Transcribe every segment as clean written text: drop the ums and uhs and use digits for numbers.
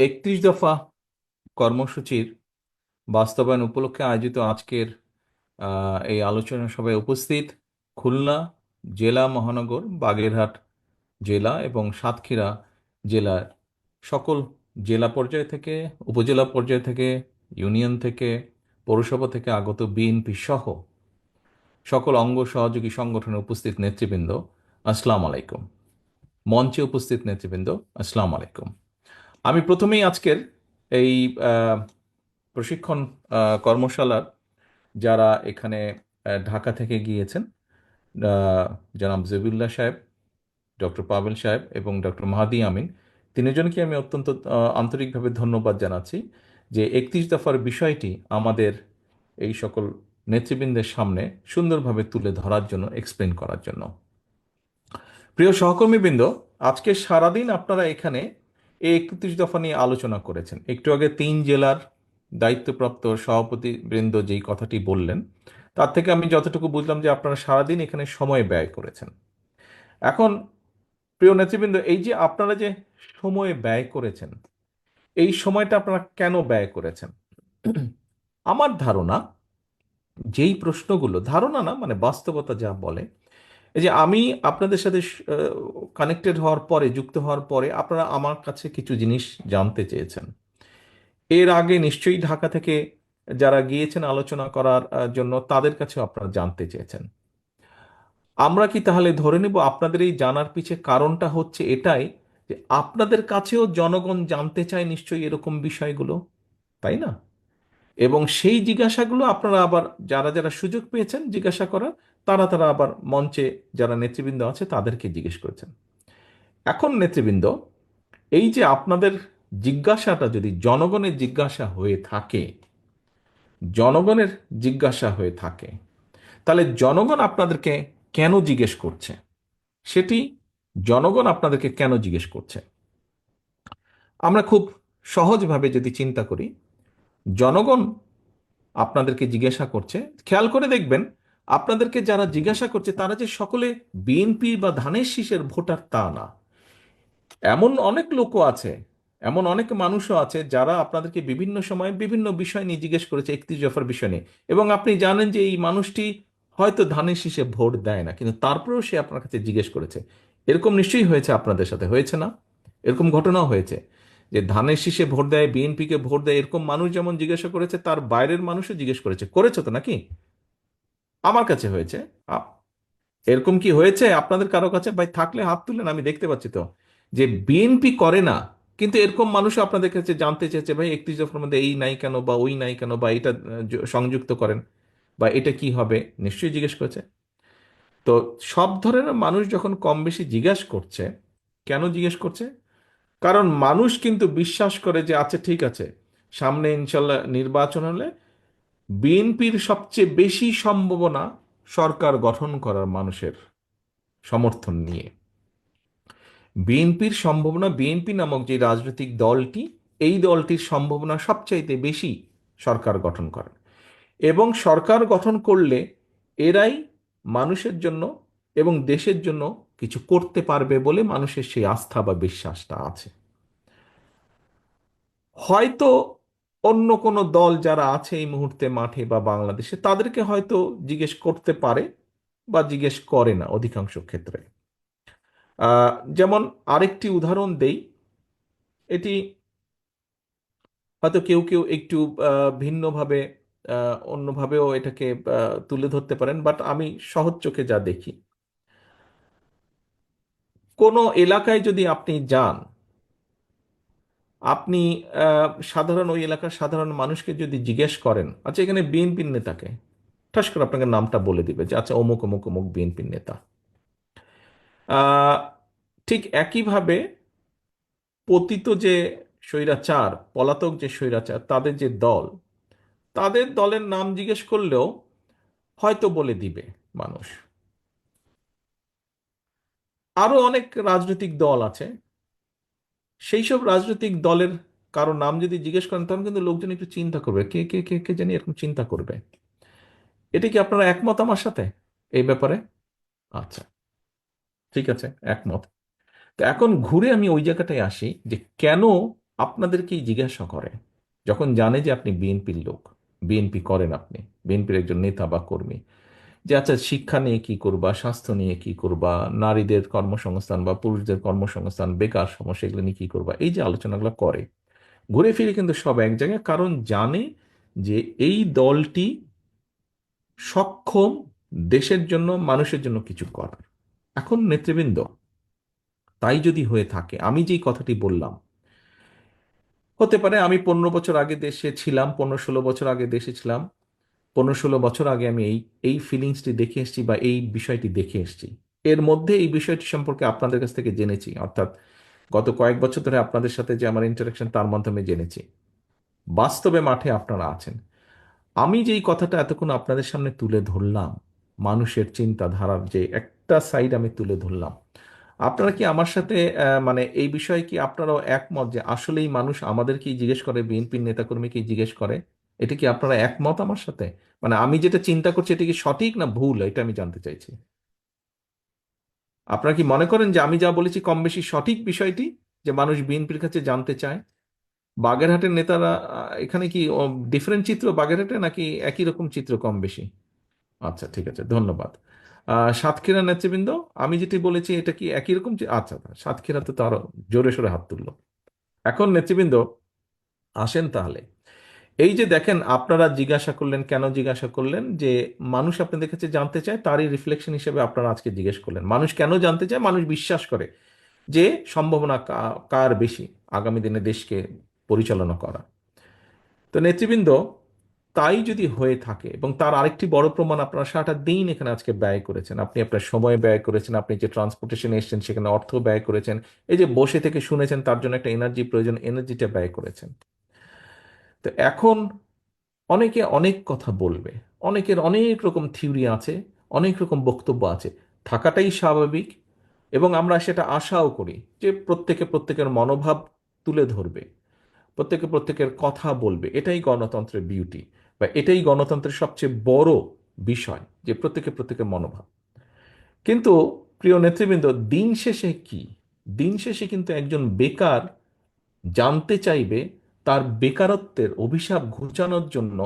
31 দফা কর্মসূচির বাস্তবায়ন উপলক্ষে আয়োজিত আজকের এই আলোচনা সভায় উপস্থিত খুলনা জেলা মহানগর, বাগেরহাট জেলা এবং সাতক্ষীরা জেলার সকল জেলা পর্যায় থেকে, উপজেলা পর্যায় থেকে, ইউনিয়ন থেকে, পৌরসভা থেকে আগত বিএনপি সহ সকল অঙ্গ সহযোগী সংগঠনের উপস্থিত নেতৃবৃন্দ, আসসালামু আলাইকুম। মঞ্চে উপস্থিত নেতৃবৃন্দ, আসসালামু আলাইকুম। আমি প্রথমেই আজকের এই আহ, প্রশিক্ষণ কর্মশালার যারা এখানে ঢাকা থেকে গিয়েছেন, আহ, জনাব জবিউল্লাহ সাহেব, ডক্টর পাভেল সাহেব এবং ডক্টর মাহাদি আমিন, তিনজনকে আমি অত্যন্ত আন্তরিকভাবে ধন্যবাদ জানাচ্ছি যে 31 দফার বিষয়টি আমাদের এই সকল নেতৃবৃন্দের সামনে সুন্দরভাবে তুলে ধরার জন্য, এক্সপ্লেন করার জন্য। প্রিয় সহকর্মীবৃন্দ, আজকে সারাদিন আপনারা এখানে এই 31 দফা নিয়ে আলোচনা করেছেন। একটু আগে 3 জেলার দায়িত্বপ্রাপ্ত সভাপতি বৃন্দ যেই কথাটি বললেন, তার থেকে আমি যতটুকু বুঝলাম যে আপনারা সারাদিন এখানে সময় ব্যয় করেছেন। এখন প্রিয় নেতৃবৃন্দ, এই যে আপনারা যে সময় ব্যয় করেছেন, এই সময়টা আপনারা কেন ব্যয় করেছেন? আমার ধারণা, যেই প্রশ্নগুলো, ধারণা না মানে বাস্তবতা যা বলে, এই যে আমি আপনাদের সাথে কানেক্টেড হওয়ার পরে, যুক্ত হওয়ার পরে আপনারা আমার কাছে কিছু জিনিস জানতে চেয়েছেন। এর আগে নিশ্চয়ই ঢাকা থেকে যারা গিয়েছেন আলোচনা করার জন্য, তাদের কাছেও আপনারা জানতে চেয়েছেন। আমরা কি তাহলে ধরে নেব আপনাদের এই জানার পিছে কারণটা হচ্ছে এটাই যে আপনাদের কাছেও জনগণ জানতে চায় নিশ্চয়ই এরকম বিষয়গুলো, তাই না? এবং সেই জিজ্ঞাসাগুলো আপনারা আবার যারা যারা সুযোগ পেয়েছেন জিজ্ঞাসা করার, তারা তারা আবার মঞ্চে যারা নেতৃবৃন্দ আছে তাদেরকে জিজ্ঞেস করেছেন। এখন নেতৃবৃন্দ, এই যে আপনাদের জিজ্ঞাসাটা যদি জনগণের জিজ্ঞাসা হয়ে থাকে, জনগণের জিজ্ঞাসা হয়ে থাকে, তাহলে জনগণ আপনাদেরকে কেন জিজ্ঞেস করছে? সেটি জনগণ আপনাদেরকে কেন জিজ্ঞেস করছে? আমরা খুব সহজভাবে যদি চিন্তা করি, জনগণ আপনাদেরকে জিজ্ঞাসা করছে, খেয়াল করে দেখবেন আপনাদেরকে যারা জিজ্ঞাসা করছে তারা যে সকলে বিএনপি বা ধানের শীষের ভোটার তা না। এমন অনেক লোকও আছে, এমন অনেক মানুষও আছে যারা আপনাদেরকে বিভিন্ন সময় বিভিন্ন বিষয় নিয়ে জিজ্ঞেস করেছে, 31 দফার বিষয় নিয়ে, এবং আপনি জানেন যে এই মানুষটি হয়তো ধানের শীষে ভোট দেয় না, কিন্তু তারপরেও সে আপনার কাছে জিজ্ঞেস করেছে। এরকম নিশ্চয়ই হয়েছে, আপনাদের সাথে হয়েছে না? এরকম ঘটনাও হয়েছে যে ধানের শীষে ভোট দেয়, বিএনপিকে ভোট দেয়, এরকম মানুষ যেমন জিজ্ঞাসা করেছে, তার বাইরের মানুষও জিজ্ঞেস করেছে। করেছো তো নাকি? আমার কাছে হয়েছে। আ- এরকম কি হয়েছে আপনাদের কারো কাছে? ভাই থাকলে হাত তুলেন, আমি দেখতে পাচ্ছি তো যে বিএনপি করে না, কিন্তু এরকম মানুষ আপনাদের কাছে জানতে চেয়েছে, ভাই 31 দফার মধ্যে এই নাই কেন, বা ওই নাই কেন, বা এটা সংযুক্ত করেন, বা এটা কি হবে, নিশ্চয়ই জিজ্ঞেস করেছে। তো সব ধরনের মানুষ যখন কম বেশি জিজ্ঞেস করছে, কেন জিজ্ঞেস করছে? কারণ মানুষ কিন্তু বিশ্বাস করে যে আচ্ছা ঠিক আছে, সামনে ইনশাল্লাহ নির্বাচন হলে বিএনপির সবচেয়ে বেশি সম্ভাবনা সরকার গঠন করার, মানুষের সমর্থন নিয়ে বিএনপির সম্ভাবনা, বিএনপি নামক যে রাজনৈতিক দলটি, এই দলটির সম্ভাবনা সবচাইতে বেশি সরকার গঠন করার। এবং সরকার গঠন করলে এরাই মানুষের জন্য এবং দেশের জন্য কিছু করতে পারবে বলে মানুষের সেই আস্থা বা বিশ্বাসটা আছে। হয়তো অন্য কোনো দল যারা আছে এই মুহূর্তে মাঠে বা বাংলাদেশে, তাদেরকে হয়তো জিজ্ঞেস করতে পারে বা জিজ্ঞেস করে না অধিকাংশ ক্ষেত্রে। যেমন আরেকটি উদাহরণ দেই, এটি হয়তো কেউ কেউ একটু ভিন্নভাবে, অন্যভাবেও এটাকে তুলে ধরতে পারেন, বাট আমি সহজ চোখে যা দেখি, কোনো এলাকায় যদি আপনি যান, আপনি সাধারণ ওই এলাকার সাধারণ মানুষকে যদি জিজ্ঞেস করেন, আচ্ছা এখানে বিএনপির নেতাকে, ঠাস করে আপনাকে নামটা বলে দিবে যে আচ্ছা অমুক অমুক অমুক বিএনপির নেতা। আহ, ঠিক একইভাবে পতিত যে স্বৈরাচার, পলাতক যে স্বৈরাচার, তাদের যে দল, তাদের দলের নাম জিজ্ঞেস করলেও হয়তো বলে দিবে মানুষ। আরো অনেক রাজনৈতিক দল আছে, সেই সব রাজনৈতিক দলের কারো নাম যদি জিজ্ঞেস করেন, তখন কিন্তু লোকজন একটু চিন্তা করবে, কে কে কে কে জানি এরকম চিন্তা করবে। এটা কি আপনারা একমত আমার সাথে এই ব্যাপারে? আচ্ছা, ঠিক আছে, একমত। তো এখন ঘুরে আমি ওই জায়গাটায় আসি যে কেন আপনাদেরকেই জিজ্ঞাসা করে, যখন জানে যে আপনি বিএনপির লোক, বিএনপি করেন, আপনি বিএনপির একজন নেতা বা কর্মী, যে আচ্ছা শিক্ষা নিয়ে কি করবা, স্বাস্থ্য নিয়ে কি করবা, নারীদের কর্মসংস্থান বা পুরুষদের কর্মসংস্থান, বেকার সমস্যা, এগুলো নিয়ে কি করবা, এই যে আলোচনাগুলো করে, ঘুরে ফিরে কিন্তু সব এক জায়গায়, কারণ জানে যে এই দলটি সক্ষম দেশের জন্য, মানুষের জন্য কিছু করার। এখন নেতৃবৃন্দ, তাই যদি হয়ে থাকে, আমি যেই কথাটি বললাম, হতে পারে আমি 15 বছর আগে দেশে ছিলাম, 15-16 বছর আগে দেশে ছিলাম, 15-16 বছর আগে আমি এই এই ফিলিংসটি দেখে এসেছি বা এই বিষয়টি দেখে এসেছি। এর মধ্যে এই বিষয়টি সম্পর্কে আপনাদের কাছ থেকে জেনেছি, অর্থাৎ গত কয়েক বছর ধরে আপনাদের সাথে যে আমার ইন্টারাকশন, তার মাধ্যমে জেনেছি। বাস্তবে মাঠে আপনারা আছেন। আমি যেই কথাটা এতক্ষণ আপনাদের সামনে তুলে ধরলাম, মানুষের চিন্তাধারার যে একটা সাইড আমি তুলে ধরলাম, আপনারা কি আমার সাথে মানে এই বিষয়ে কি আপনারাও একমত যে আসলেই মানুষ আমাদেরকেই জিজ্ঞেস করে, বিএনপির নেতাকর্মীকেই জিজ্ঞেস করে? এটা কি আপনারা একমত আমার সাথে? মানে আমি যেটা চিন্তা করছি, এটা কি সঠিক না ভুল, এটা আমি জানতে চাইছি। আপনারা কি মনে করেন যে আমি যা বলেছি কম বেশি সঠিক বিষয়টি, যে মানুষ বিএনপির কাছে জানতে চায়? বাগেরহাটের নেতারা এখানে কি ডিফারেন্ট চিত্র বাগেরহাটে, নাকি একই রকম চিত্র কম বেশি? আচ্ছা, ঠিক আছে, ধন্যবাদ। সাতক্ষীরা নেতৃবৃন্দ, আমি যেটি বলেছি এটা কি একই রকম আচ্ছা, সাতক্ষীরাতে তো আরো জোরে সোরে হাত তুললো। এখন নেতৃবৃন্দ, আসেন তাহলে। এই যে দেখেন, আপনারা জিজ্ঞাসা করলেন, কেন জিজ্ঞাসা করলেন, যে মানুষ আপনাদের কাছে জানতে চায়, তারই রিফ্লেকশন হিসেবে আপনারা আজকে জিজ্ঞেস করলেন। মানুষ কেন জানতে চায়? মানুষ বিশ্বাস করে যে সম্ভাবনা কার বেশি আগামী দিনে দেশকে পরিচালনা করা। তো নেতৃবৃন্দ, তাই যদি হয়ে থাকে, এবং তার আরেকটি বড় প্রমাণ, আপনারা সারাটা দিন এখানে আজকে ব্যয় করেছেন, আপনি আপনার সময় ব্যয় করেছেন, আপনি যে ট্রান্সপোর্টেশনে এসেছেন সেখানে অর্থ ব্যয় করেছেন, এই যে বসে থেকে শুনেছেন, তার জন্য একটা এনার্জি প্রয়োজন, এনার্জিটা ব্যয় করেছেন। তো এখন অনেকে অনেক কথা বলবে, অনেকের অনেক রকম থিওরি আছে, অনেক রকম বক্তব্য আছে, থাকাটাই স্বাভাবিক। এবং আমরা সেটা আশাও করি যে প্রত্যেকে প্রত্যেকের মনোভাব তুলে ধরবে, প্রত্যেকে প্রত্যেকের কথা বলবে। এটাই গণতন্ত্রের বিউটি, বা এটাই গণতন্ত্রের সবচেয়ে বড় বিষয়, যে প্রত্যেকে প্রত্যেকের মনোভাব। কিন্তু প্রিয় নেতৃবৃন্দ, দিন শেষে কি, দিন শেষে কিন্তু একজন বেকার জানতে চাইবে তার বেকারত্বের অভিশাপ ঘুচানোর জন্য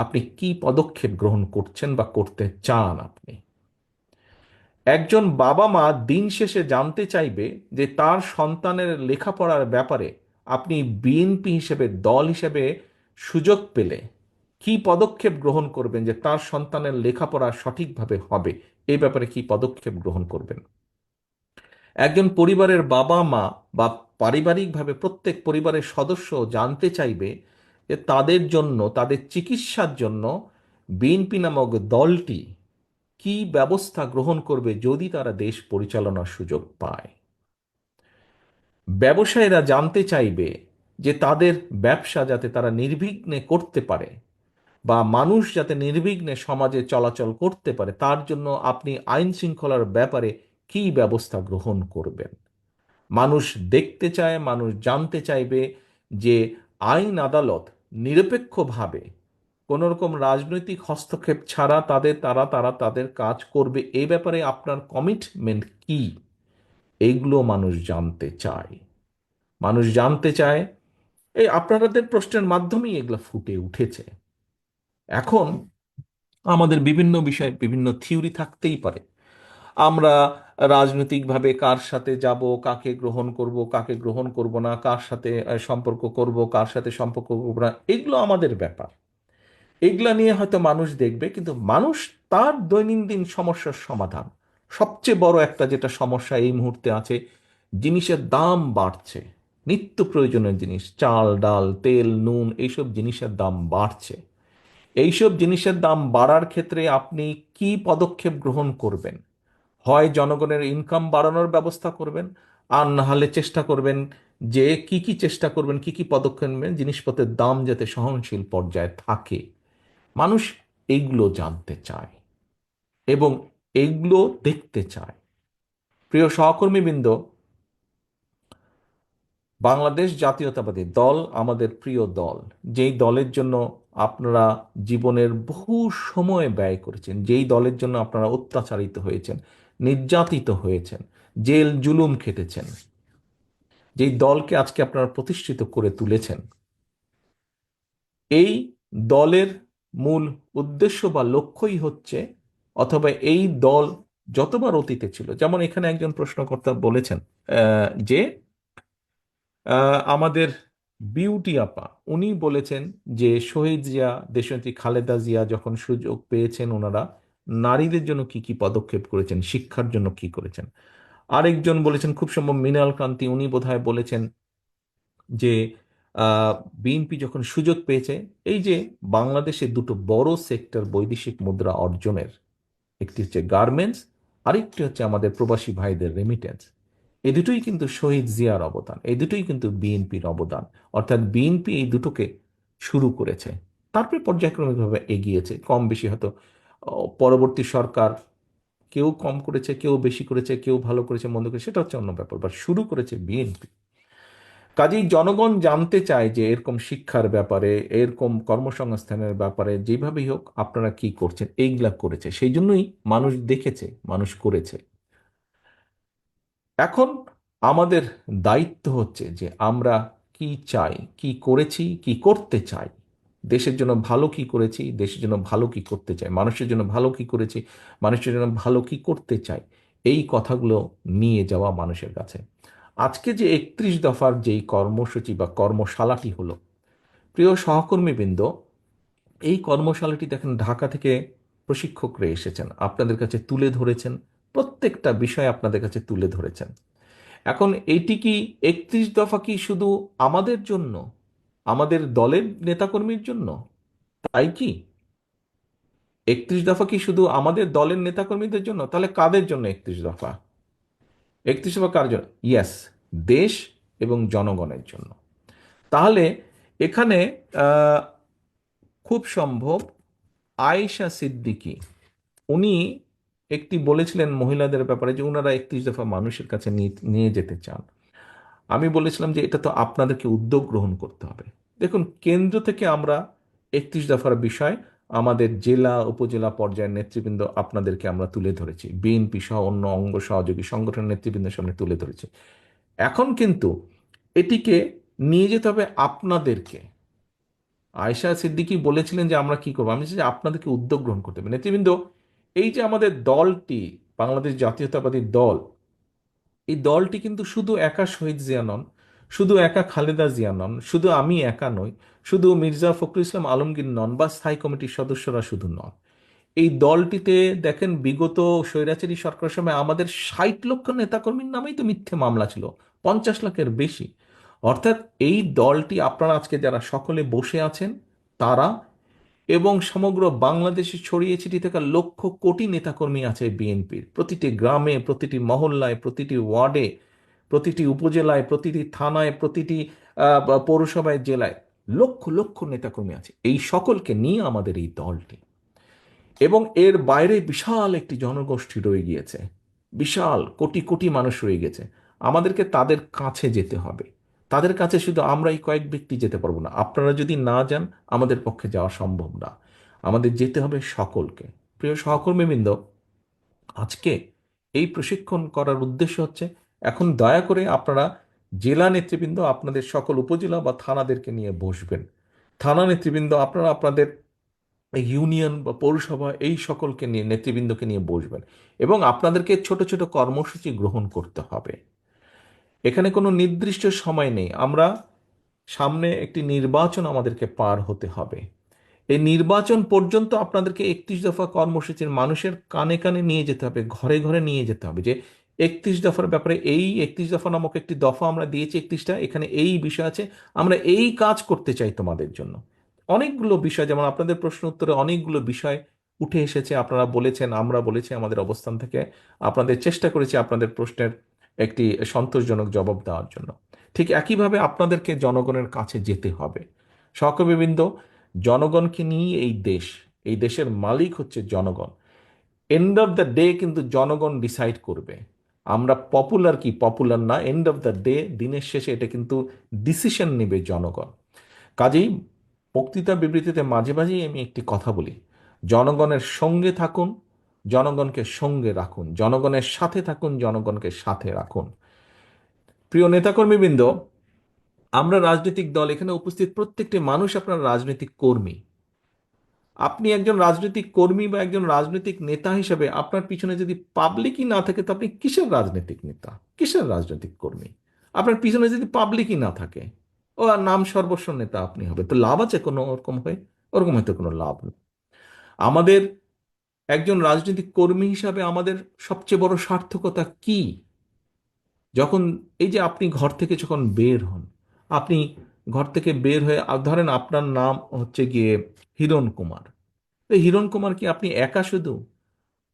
আপনি কি পদক্ষেপ গ্রহণ করছেন বা করতে চান। আপনি, একজন বাবা মা দিন শেষে জানতে চাইবে যে তার সন্তানের লেখাপড়ার ব্যাপারে আপনি বিএনপি হিসেবে, দল হিসেবে সুযোগ পেলে কি পদক্ষেপ গ্রহণ করবেন, যে তার সন্তানের লেখাপড়া সঠিকভাবে হবে, এই ব্যাপারে কি পদক্ষেপ গ্রহণ করবেন। একজন পরিবারের বাবা মা বা পারিবারিকভাবে প্রত্যেক পরিবারের সদস্য জানতে চাইবে যে তাদের জন্য, তাদের চিকিৎসার জন্য বিএনপি নামক দলটি কি ব্যবস্থা গ্রহণ করবে যদি তারা দেশ পরিচালনার সুযোগ পায়। ব্যবসায়ীরা জানতে চাইবে যে তাদের ব্যবসা যাতে তারা নির্বিঘ্নে করতে পারে, বা মানুষ যাতে নির্বিঘ্নে সমাজে চলাচল করতে পারে, তার জন্য আপনি আইন শৃঙ্খলার ব্যাপারে কি ব্যবস্থা গ্রহণ করবেন। মানুষ দেখতে চায়, মানুষ জানতে চাইবে যে আইন আদালত নিরপেক্ষভাবে, কোনো রকম রাজনৈতিক হস্তক্ষেপ ছাড়া তারা তাদের কাজ করবে। এই ব্যাপারে আপনার কমিটমেন্ট কি, এইগুলো মানুষ জানতে চায়। মানুষ জানতে চায়, এই আপনাদের প্রশ্নের মাধ্যমেই এগুলো ফুটে উঠেছে। এখন আমাদের বিভিন্ন বিষয়ে বিভিন্ন থিওরি থাকতেই পারে। আমরা রাজনৈতিকভাবে কার সাথে যাব, কাকে গ্রহণ করব, কাকে গ্রহণ করব না, কার সাথে সম্পর্ক করব, কার সাথে সম্পর্ক করব না, এগুলো আমাদের ব্যাপার। এগুলা নিয়ে হয়তো মানুষ দেখবে, কিন্তু মানুষ তার দৈনন্দিন সমস্যার সমাধান, সবচেয়ে বড় একটা যেটা সমস্যা এই মুহূর্তে আছে, জিনিসের দাম বাড়ছে, নিত্য প্রয়োজনীয় জিনিস, চাল ডাল তেল নুন, এইসব জিনিসের দাম বাড়ছে। এইসব জিনিসের দাম বাড়ার ক্ষেত্রে আপনি কি পদক্ষেপ গ্রহণ করবেন? হয় জনগণের ইনকাম বাড়ানোর ব্যবস্থা করবেন, আর না হলে চেষ্টা করবেন যে কি কি চেষ্টা করবেন, কি কি পদক্ষেপ নেবেন জিনিসপত্রের দাম যাতে সহনশীল পর্যায়ে থাকে। মানুষ এইগুলো জানতে চায় এবং এইগুলো দেখতে চায়। প্রিয় সহকর্মীবৃন্দ, বাংলাদেশ জাতীয়তাবাদী দল আমাদের প্রিয় দল, যেই দলের জন্য আপনারা জীবনের বহু সময় ব্যয় করেছেন, যেই দলের জন্য আপনারা অত্যাচারিত হয়েছেন, নির্যাতিত হয়েছেন, জেল জুলুম খেটেছেন, যেই দলকে আজকে আপনারা প্রতিষ্ঠিত করে তুলেছেন, এই দলের মূল উদ্দেশ্য বা লক্ষ্যই হচ্ছে, অথবা এই দল যতবার অতীতে ছিল, যেমন এখানে একজন প্রশ্নকর্তা বলেছেন যে আমাদের বিউটি আপা উনি বলেছেন যে শহীদ জিয়া, দেশনেত্রী খালেদা জিয়া যখন সুযোগ পেয়েছেন ওনারা নারীদের জন্য কি কি পদক্ষেপ করেছেন, শিক্ষার জন্য কি করেছেন। আরেকজন বলেছেন খুব সম্ভব মৃণাল কান্তি, উনি বোধহয় বলেছেন যে আহ, বিএনপি যখন সুযোগ পেয়েছে, এই যে বাংলাদেশে দুটো বড় সেক্টর বৈদেশিক মুদ্রা অর্জনের, একটি হচ্ছে গার্মেন্টস, আরেকটি হচ্ছে আমাদের প্রবাসী ভাইদের রেমিটেন্স, এই দুটোই কিন্তু শহীদ জিয়ার অবদান, এই দুটোই কিন্তু বিএনপির অবদান। অর্থাৎ বিএনপি এই দুটোকে শুরু করেছে, তারপরে পর্যায়ক্রমিকভাবে এগিয়েছে, কম বেশি হয়তো পরবর্তী সরকার কেউ কম করেছে, কেউ বেশি করেছে, কেউ ভালো করেছে, মন্দ করেছে, সেটা হচ্ছে অন্য ব্যাপার, বাট শুরু করেছে বিএনপি। কাজেই জনগণ জানতে চায় যে এরকম শিক্ষার ব্যাপারে, এরকম কর্মসংস্থানের ব্যাপারে যেভাবেই হোক আপনারা কি করছেন, এইগুলা করেছে, সেই জন্যই মানুষ দেখেছে, মানুষ করেছে। এখন আমাদের দায়িত্ব হচ্ছে যে আমরা কি চাই, কি করেছি, কি করতে চাই, দেশের জন্য ভালো কি করেছি, দেশের জন্য ভালো কি করতে চাই, মানুষের জন্য ভালো কি করেছি, মানুষের জন্য ভালো কি করতে চাই, এই কথাগুলো নিয়ে যাওয়া মানুষের কাছে। আজকে যে 31 দফার যেই কর্মসূচি বা কর্মশালাটি হলো, প্রিয় সহকর্মীবৃন্দ, এই কর্মশালাটি দেখেন ঢাকা থেকে প্রশিক্ষকরা এসেছেন, আপনাদের কাছে তুলে ধরেছেন, প্রত্যেকটা বিষয় আপনাদের কাছে তুলে ধরেছেন। এখন এইটি কি 31 দফা কি শুধু আমাদের জন্য, আমাদের দলের নেতাকর্মীর জন্য? তাই কি 31 দফা কি শুধু আমাদের দলের নেতাকর্মীদের জন্য? তাহলে কাদের জন্য 31 দফা? 31 দফা কার জন্য? ইয়েস, দেশ এবং জনগণের জন্য। তাহলে এখানে আহ, খুব সম্ভব আয়েশা সিদ্দিকী উনি একটি বলেছিলেন মহিলাদের ব্যাপারে যে ওনারা 31 দফা মানুষের কাছে নিয়ে নিয়ে যেতে চান। আমি বলেছিলাম যে এটা তো আপনাদেরকে উদ্যোগ গ্রহণ করতে হবে। দেখুন, কেন্দ্র থেকে আমরা 31 দফার বিষয় আমাদের জেলা উপজেলা পর্যায়ের নেতৃবৃন্দ আপনাদেরকে আমরা তুলে ধরেছি, বিএনপি সহ অন্য অঙ্গ সহযোগী সংগঠনের নেতৃবৃন্দের সামনে তুলে ধরেছি। এখন কিন্তু এটিকে নিয়ে যেতে হবে আপনাদেরকে। আয়েশা সিদ্দিকী বলেছিলেন যে আমরা কি করবো, আমি চাই যে আপনাদেরকে উদ্যোগ গ্রহণ করতে হবে। নেতৃবৃন্দ, এই যে আমাদের দলটি, বাংলাদেশ জাতীয়তাবাদী দল, এই দলটি কিন্তু শুধু একা শহীদ জিয়া নন, শুধু একা খালেদা জিয়া নন, শুধু আমি একা নই, শুধু মির্জা ফখরুল ইসলাম আলমগীর নন, বা স্থায়ী কমিটির সদস্যরা শুধু নন। এই দলটিতে দেখেন বিগত স্বৈরাচারী সরকারের সময় আমাদের 60 লক্ষ নেতাকর্মীর নামেই তো মিথ্যে মামলা ছিল, 50 লাখের বেশি। অর্থাৎ এই দলটি, আপনারা আজকে যারা সকলে বসে আছেন তারা, এবং সমগ্র বাংলাদেশে ছড়িয়ে ছিটিয়ে থাকা লক্ষ কোটি নেতাকর্মী আছে বিএনপির, প্রতিটি গ্রামে, প্রতিটি মহল্লায়, প্রতিটি ওয়ার্ডে, প্রতিটি উপজেলায়, প্রতিটি থানায়, প্রতিটি পৌরসভায়, জেলায় লক্ষ লক্ষ নেতাকর্মী আছে। এই সকলকে নিয়ে আমাদের এই দলটি, এবং এর বাইরে বিশাল একটি জনগোষ্ঠী রয়ে গিয়েছে, বিশাল কোটি কোটি মানুষ রয়ে গেছে। আমাদেরকে তাদের কাছে যেতে হবে। তাদের কাছে শুধু আমরা এই কয়েক ব্যক্তি যেতে পারবো না, আপনারা যদি না যান আমাদের পক্ষে যাওয়া সম্ভব না। আমাদের যেতে হবে সকলকে। প্রিয় সহকর্মীবৃন্দ, আজকে এই প্রশিক্ষণ করার উদ্দেশ্য হচ্ছে, এখন দয়া করে আপনারা জেলা নেতৃবৃন্দ আপনাদের সকল উপজেলা বা থানাদেরকে নিয়ে বসবেন, থানা নেতৃবৃন্দ আপনারা আপনাদের ইউনিয়ন বা পৌরসভা এই সকলকে নিয়ে, নেতৃবৃন্দকে নিয়ে বসবেন, এবং আপনাদেরকে ছোট ছোট কর্মসূচি গ্রহণ করতে হবে। এখানে কোনো নির্দিষ্ট সময় নেই, আমরা সামনে একটি নির্বাচন আমাদেরকে পার হতে হবে। এই নির্বাচন পর্যন্ত আপনাদেরকে 31 দফা কর্মসূচির মানুষের কানে কানে নিয়ে যেতে হবে, ঘরে ঘরে নিয়ে যেতে হবে যে 31 দফার ব্যাপারে, এই 31 দফা নামক একটি দফা আমরা দিয়েছি, 31টা, এখানে এই বিষয় আছে, আমরা এই কাজ করতে চাই তোমাদের জন্য। অনেকগুলো বিষয়, যেমন আপনাদের প্রশ্ন উত্তরে অনেকগুলো বিষয় উঠে এসেছে, আপনারা বলেছেন, আমরা বলেছি, আমাদের অবস্থান থেকে আপনাদের চেষ্টা করেছি আপনাদের প্রশ্নের একটি সন্তোষজনক জবাব দেওয়ার জন্য। ঠিক একইভাবে আপনাদেরকে জনগণের কাছে যেতে হবে। সহকর্মীবৃন্দ, জনগণকে নিয়ে এই দেশ, এই দেশের মালিক হচ্ছে জনগণ। এন্ড অফ দ্য ডে কিন্তু জনগণ ডিসাইড করবে আমরা পপুলার কি পপুলার না। এন্ড অফ দ্য ডে, দিনের শেষে এটা কিন্তু ডিসিশন নেবে জনগণ। কাজেই বক্তৃতা বিবৃতিতে মাঝে মাঝেই আমি একটি কথা বলি, জনগণের সঙ্গে থাকুন, জনগণকে সঙ্গে রাখুন, জনগণের সাথে থাকুন, জনগণকে সাথে রাখুন। প্রিয় নেতাকর্মীবৃন্দ, আমরা রাজনৈতিক দল এখানে উপস্থিত প্রত্যেকটি মানুষ আপনার রাজনৈতিক কর্মী। আপনি একজন রাজনৈতিক কর্মী বা একজন রাজনৈতিক নেতা হিসেবে আপনার পিছনে যদি পাবলিকই না থাকে, তো আপনি কিসের রাজনৈতিক নেতা, কিসের রাজনৈতিক কর্মী? আপনার পিছনে যদি পাবলিকই না থাকে, ও আর নাম সর্বস্ব নেতা আপনি হবে, তো লাভ আছে কোনো ওরকম হয়ে? ওরকম হয়তো কোনো লাভ নেই। আমাদের একজন রাজনৈতিক কর্মী হিসাবে আমাদের সবচেয়ে বড় সার্থকতা কি? যখন এই যে আপনি ঘর থেকে যখন বের হন, আপনি ঘর থেকে বের হয়ে ধরেন আপনার নাম হচ্ছে গিয়ে হিরণ কুমার। তো হিরণ কুমার কি আপনি একা শুধু?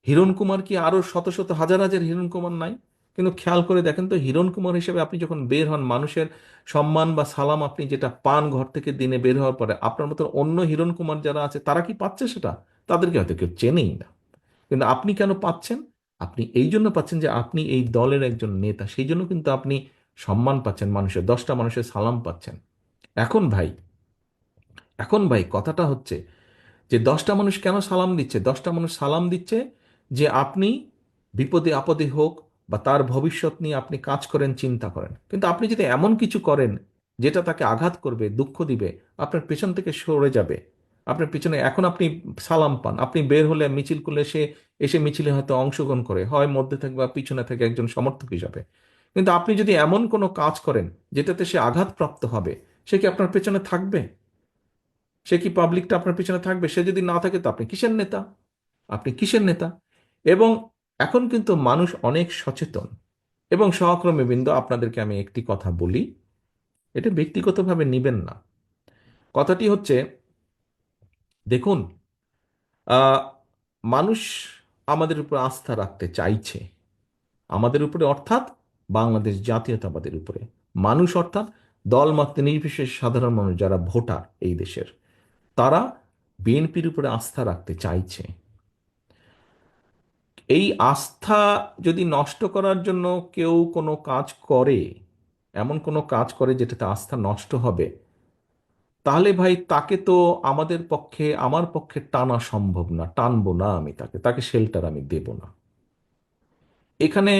হিরণ কুমার কি আরো শত শত হাজার হাজার হিরণ কুমার নাই? কিন্তু খেয়াল করে দেখেন তো, হিরণ কুমার হিসেবে আপনি যখন বের হন, মানুষের সম্মান বা সালাম আপনি যেটা পান ঘর থেকে দিনে বের হওয়ার পরে, আপনার মতো অন্য হিরণ কুমার যারা আছে তারা কি পাচ্ছে সেটা? তাদেরকে হয়তো কেউ চেনেই না। কিন্তু আপনি কেন পাচ্ছেন? আপনি এই জন্য পাচ্ছেন যে আপনি এই দলের একজন নেতা, সেই জন্য কিন্তু আপনি সম্মান পাচ্ছেন, মানুষের 10টা মানুষের সালাম পাচ্ছেন। এখন ভাই, এখন ভাই কথাটা হচ্ছে যে 10টা মানুষ কেন সালাম দিচ্ছে? 10টা মানুষ সালাম দিচ্ছে যে আপনি বিপদে আপদে হোক বা তার ভবিষ্যৎ নিয়ে আপনি কাজ করেন, চিন্তা করেন। কিন্তু আপনি যদি এমন কিছু করেন যেটা তাকে আঘাত করবে, দুঃখ দিবে, আপনার পেছন থেকে সরে যাবে, আপনার পিছনে এখন আপনি সালাম পান, আপনি বের হলে মিছিল করলে সে এসে মিছিলে হয়তো অংশগ্রহণ করে, হয় মধ্যে থাকে বা পিছনে থাকে একজন সমর্থক হিসাবে। কিন্তু আপনি যদি এমন কোনো কাজ করেন যেটাতে সে আঘাতপ্রাপ্ত হবে, সে কি আপনার পেছনে থাকবে? সে কি পাবলিকটা আপনার পিছনে থাকবে? সে যদি না থাকে তো আপনি কিসের নেতা? আপনি কিসের নেতা? এবং এখন কিন্তু মানুষ অনেক সচেতন। এবং সহকর্মী বৃন্দ, আপনাদেরকে আমি একটি কথা বলি, এটা ব্যক্তিগতভাবে নিবেন না। কথাটি হচ্ছে, দেখুন, আহ, মানুষ আমাদের উপর আস্থা রাখতে চাইছে, আমাদের উপরে অর্থাৎ বাংলাদেশ জাতীয়তাবাদের উপরে। মানুষ অর্থাৎ দল মত নির্বিশেষে সাধারণ মানুষ যারা ভোটার এই দেশের, তারা বিএনপির উপরে আস্থা রাখতে চাইছে। এই আস্থা যদি নষ্ট করার জন্য কেউ কোনো কাজ করে, এমন কোনো কাজ করে যেটাতে আস্থা নষ্ট হবে, তাহলে ভাই তাকে তো আমাদের পক্ষে, আমার পক্ষে টানা সম্ভব না, টানবো না আমি তাকে, তাকে শেল্টার আমি দেব না। এখানে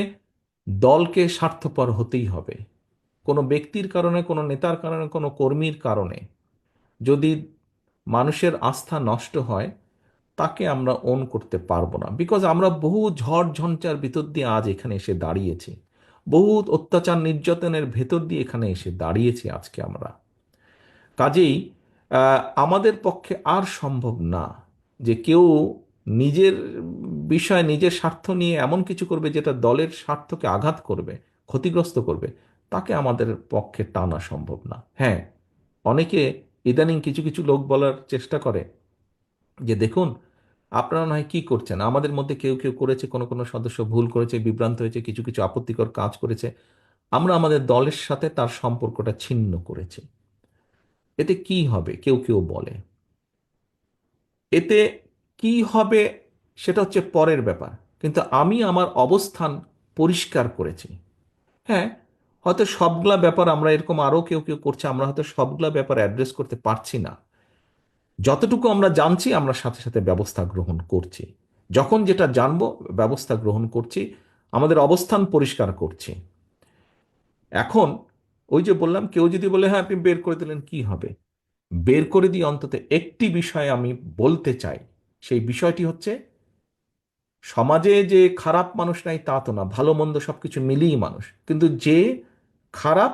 দলকে স্বার্থপর হতেই হবে। কোনো ব্যক্তির কারণে, কোনো নেতার কারণে, কোনো কর্মীর কারণে যদি মানুষের আস্থা নষ্ট হয়, তাকে আমরা ওন করতে পারবো না। বিকজ আমরা বহু ঝড় ঝঞ্ঝার ভিতর দিয়ে আজ এখানে এসে দাঁড়িয়েছি, বহু অত্যাচার নির্যাতনের ভেতর দিয়ে এখানে এসে দাঁড়িয়েছি আজকে আমরা। কাজেই আমাদের পক্ষে আর সম্ভব না যে কেউ নিজের বিষয়, নিজের স্বার্থ নিয়ে এমন কিছু করবে যেটা দলের স্বার্থকে আঘাত করবে, ক্ষতিগ্রস্ত করবে। তাকে আমাদের পক্ষে টানা সম্ভব না। হ্যাঁ, অনেকে ইদানিং কিছু কিছু লোক বলার চেষ্টা করে যে দেখুন, আপনারা নয় কি করছেন, আমাদের মধ্যে কেউ কেউ করেছে, কোনো কোনো সদস্য ভুল করেছে, বিভ্রান্ত হয়েছে, কিছু কিছু আপত্তিকর কাজ করেছে, আমরা আমাদের দলের সাথে তার সম্পর্কটা ছিন্ন করেছি। এতে কি হবে কেউ কেউ বলে। এতে কি হবে সেটা হচ্ছে পরের ব্যাপার, কিন্তু আমি আমার অবস্থান পরিষ্কার করেছি। হ্যাঁ, হয়তো সবগুলা ব্যাপার আমরা এরকম আরো কেউ কেউ করছে, আমরা হয়তো সবগুলা ব্যাপার অ্যাড্রেস করতে পারছি না। যতটুকু আমরা জানছি আমরা সাথে সাথে ব্যবস্থা গ্রহণ করছি, যখন যেটা জানবো ব্যবস্থা গ্রহণ করছি, আমাদের অবস্থান পরিষ্কার করছি। এখন ওই যে বললাম, কেউ যদি বলে হ্যাঁ আপনি বের করে দিলেন কি হবে, বের করে দিয়ে অন্তত একটি বিষয় আমি বলতে চাই। সেই বিষয়টি হচ্ছে, সমাজে যে খারাপ মানুষ নাই তা তো না, ভালো মন্দ সবকিছু মিলিয়ে মানুষ, কিন্তু যে খারাপ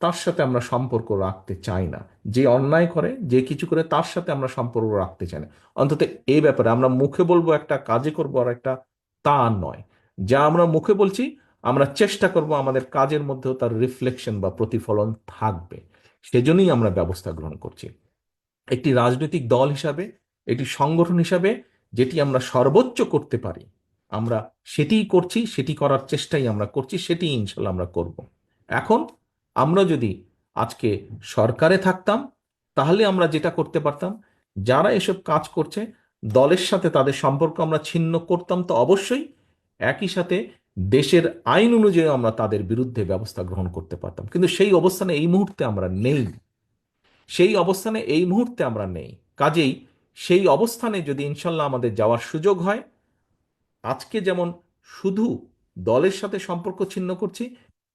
তার সাথে আমরা সম্পর্ক রাখতে চাই না। যে অন্যায় করে, যে কিছু করে, তার সাথে আমরা সম্পর্ক রাখতে চাই না। অন্তত এই ব্যাপারে আমরা মুখে বলবো একটা, কাজে করবো আর একটা, তা নয়। যা আমরা মুখে বলছি, আমরা চেষ্টা করব আমাদের কাজের মধ্যেও তার রিফ্লেকশন বা প্রতিফলন থাকবে। সেজন্যই আমরা ব্যবস্থা গ্রহণ করছি। একটি রাজনৈতিক দল হিসাবে, একটি সংগঠন হিসাবে যেটি আমরা সর্বোচ্চ করতে পারি, আমরা সেটিই করছি, সেটি করার চেষ্টাই আমরা করছি, সেটি ইনশাল্লাহ আমরা করব। এখন আমরা যদি আজকে সরকারে থাকতাম, তাহলে আমরা যেটা করতে পারতাম, যারা এসব কাজ করছে দলের সাথে তাদের সম্পর্ক আমরা ছিন্ন করতাম তো অবশ্যই, একই সাথে দেশের আইন অনুযায়ী আমরা তাদের বিরুদ্ধে ব্যবস্থা গ্রহণ করতে পারতাম। কিন্তু সেই অবস্থানে এই মুহূর্তে আমরা নেই, সেই অবস্থানে এই মুহূর্তে আমরা নেই। কাজেই সেই অবস্থানে যদি ইনশাল্লাহ আমাদের যাওয়ার সুযোগ হয়, আজকে যেমন শুধু দলের সাথে সম্পর্ক ছিন্ন করছি,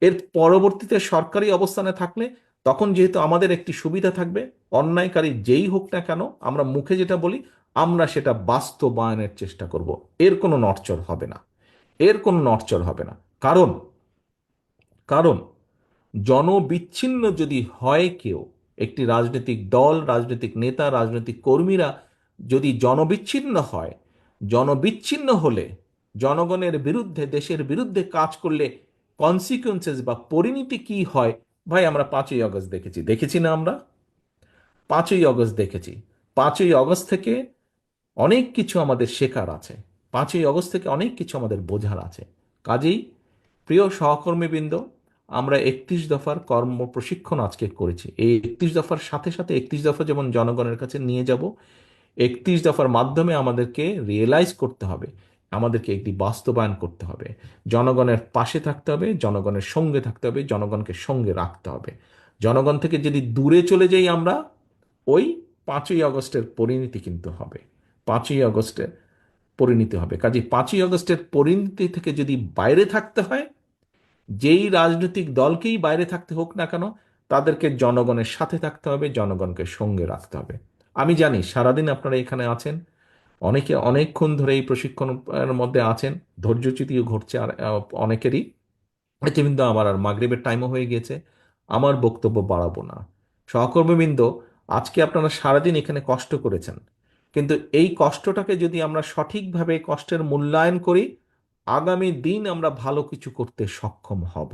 এর পরবর্তীতে সরকারি অবস্থানে থাকলে তখন যেহেতু আমাদের একটি সুবিধা থাকবে, অন্যায়কারী যেই হোক না কেন আমরা মুখে যেটা বলি আমরা সেটা বাস্তবায়নের চেষ্টা করব। এর কোনো নড়চড় হবে না, এর কোনো নড়চড় হবে না। কারণ কারণ জনবিচ্ছিন্ন যদি হয় কেউ, একটি রাজনৈতিক দল, রাজনৈতিক নেতা, রাজনৈতিক কর্মীরা যদি জনবিচ্ছিন্ন হয়, জনবিচ্ছিন্ন হলে জনগণের বিরুদ্ধে, দেশের বিরুদ্ধে কাজ করলে কনসিকুয়েন্সেস বা পরিণতি কি হয়, ভাই আমরা 5ই আগস্ট দেখেছি, দেখেছি না আমরা? 5ই আগস্ট দেখেছি। 5ই আগস্ট থেকে অনেক কিছু আমাদের শেখার আছে, 5ই আগস্ট থেকে অনেক কিছু আমাদের বোঝার আছে। কাজেই প্রিয় সহকর্মীবৃন্দ, আমরা 31 দফার কর্ম প্রশিক্ষণ আজকে করেছি। এই 31 দফার সাথে সাথে 31 দফা যেমন জনগণের কাছে নিয়ে যাব, 31 দফার মাধ্যমে আমাদেরকে রিয়েলাইজ করতে হবে, আমাদেরকে একটি বাস্তবায়ন করতে হবে। জনগণের পাশে থাকতে হবে, জনগণের সঙ্গে থাকতে হবে, জনগণকে সঙ্গে রাখতে হবে। জনগণ থেকে যদি দূরে চলে যাই আমরা, ওই 5ই আগস্টের পরিণতি কিন্তু হবে। 5ই আগস্টের পরিণতি হবে। কাজে 5ই আগস্টের পরিণতি থেকে যদি বাইরে থাকতে হয়, যেই রাজনৈতিক দলকেই বাইরে থাকতে হোক না কেন, তাদেরকে জনগণের সাথে থাকতে হবে, জনগণকে সঙ্গে রাখতে হবে। আমি জানি সারাদিন আপনারা এখানে আছেন, অনেকে অনেকক্ষণ ধরে এই প্রশিক্ষণের মধ্যে আছেন, ধৈর্যচ্যুতিও ঘটছে আর অনেকেরই। কিন্তু আমার আর মাগরিবের টাইমও হয়ে গেছে, আমার বক্তব্য বাড়াবো না। সহকর্মীবৃন্দ, আজকে আপনারা সারাদিন এখানে কষ্ট করেছেন, কিন্তু এই কষ্টটাকে যদি আমরা সঠিকভাবে কষ্টের মূল্যায়ন করি, আগামী দিন আমরা ভালো কিছু করতে সক্ষম হব।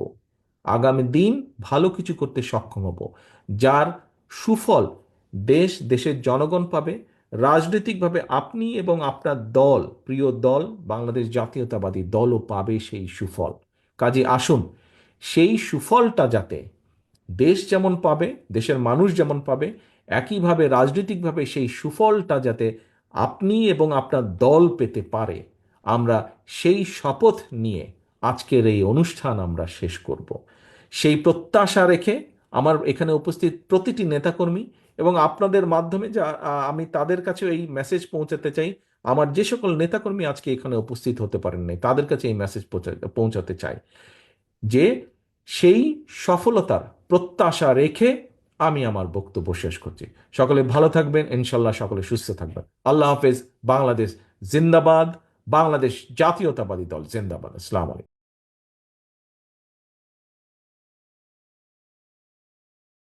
আগামী দিন ভালো কিছু করতে সক্ষম হব, যার সুফল দেশ, দেশের জনগণ পাবে। রাজনৈতিকভাবে আপনি এবং আপনার দল, প্রিয় দল বাংলাদেশ জাতীয়তাবাদী দলও পাবে সেই সুফল। কাজে আসুন, সেই সুফলটা যাতে দেশ যেমন পাবে, দেশের মানুষ যেমন পাবে, একইভাবে রাজনৈতিকভাবে সেই সুফলটা যাতে আপনি এবং আপনার দল পেতে পারে, আমরা সেই শপথ নিয়ে আজকের এই অনুষ্ঠান আমরা শেষ করব। সেই প্রত্যাশা রেখে আমার এখানে উপস্থিত প্রতিটি নেতাকর্মী এবং আপনাদের মাধ্যমে যা আমি তাদের কাছে এই মেসেজ পৌঁছাতে চাই। আমার যে সকল নেতাকর্মী আজকে এখানে উপস্থিত হতে পারেন নাই, তাদের কাছে এই মেসেজ পৌঁছাতে চাই যে সেই সফলতার প্রত্যাশা রেখে আমি আমার বক্তব্য শেষ করছি। সকলে ভালো থাকবেন, ইনশাল্লাহ সকলে সুস্থ থাকবেন। আল্লাহ হাফেজ। বাংলাদেশ জিন্দাবাদ। বাংলাদেশ জাতীয়তাবাদী দল জিন্দাবাদ। আসসালামু আলাইকুম।